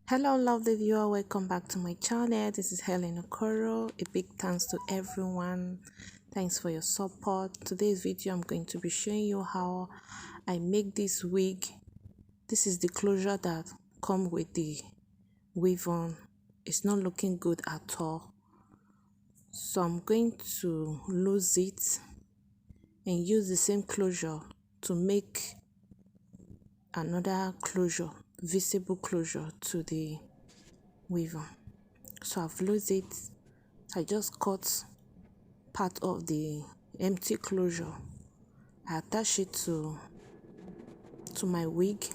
Hello lovely viewer, welcome back to my channel. This is Helen Okoro. A big thanks to everyone. Thanks for your support. Today's video I'm going to be showing you how I make this wig. This is the closure that come with the weave on. It's not looking good at all, so I'm going to lose it and use the same closure to make another closure, visible closure to the weave. So I've lost it. I just cut part of the empty closure. I attach it to my wig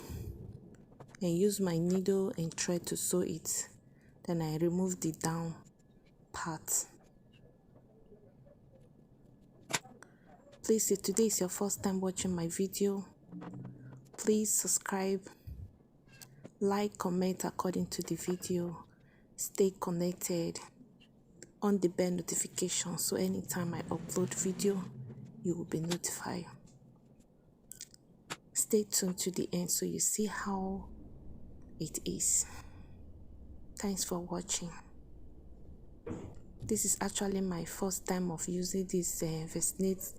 and use my needle and thread to sew it. Then I remove the down part. Please, if today is your first time watching my video, please subscribe, like, comment according to the video, stay connected, on the bell notification so anytime I upload video you will be notified. Stay tuned to the end so you see how it is. Thanks for watching. This is actually my first time of using this Versnate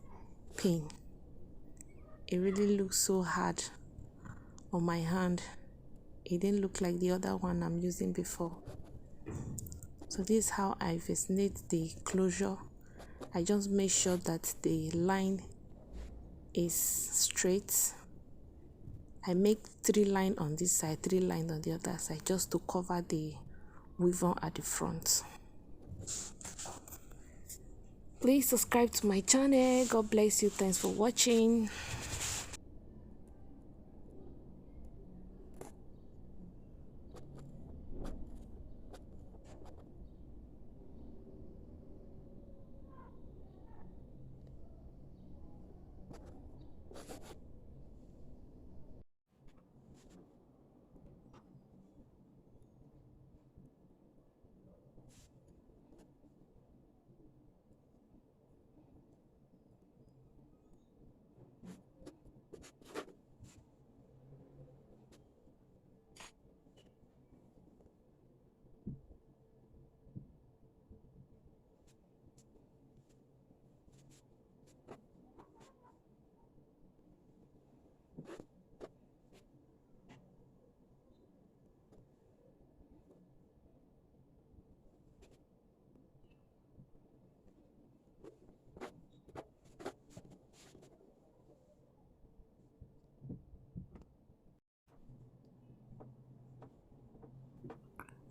pin. It really looks so hard on my hand. It didn't look like the other one I'm using before. So this is how I Versnate the closure. I just make sure that the line is straight. I make 3 lines on this side, 3 lines on the other side, just to cover the weave on at the front. Please subscribe to my channel. God bless you. Thanks for watching.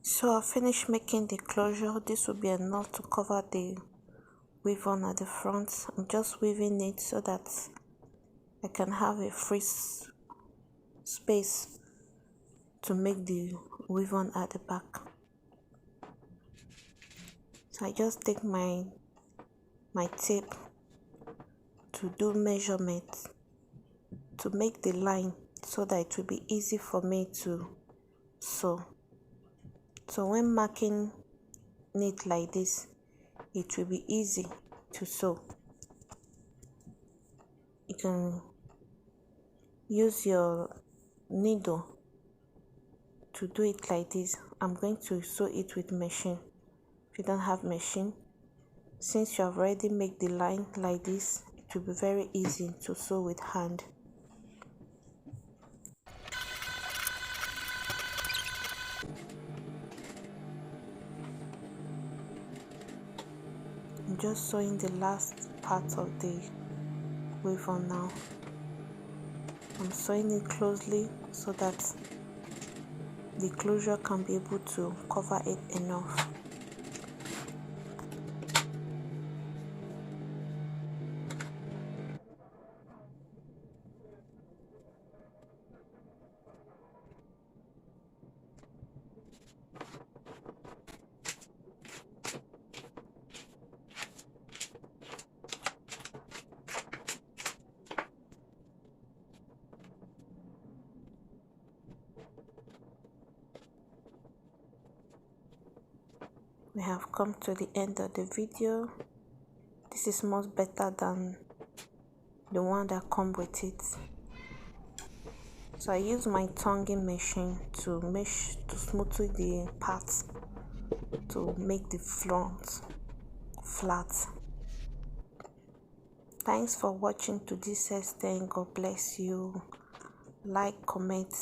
So I finished making the closure. This will be enough to cover the weave on at the front. I'm just weaving it so that I can have a free space to make the weave on at the back. So I just take my tape to do measurements to make the line so that it will be easy for me to sew. So when marking it like this, it will be easy to sew. You can use your needle to do it like this. I'm going to sew it with machine. If you don't have machine, since you have already made the line like this, it will be very easy to sew with hand. I'm just sewing the last part of the weave on now. I'm sewing it closely so that the closure can be able to cover it enough. We have come to the end of the video. This is much better than the one that comes with it. So I use my tonguing machine to smooth the parts to make the front flat. Thanks for watching to this extent. God bless you. Like, comment,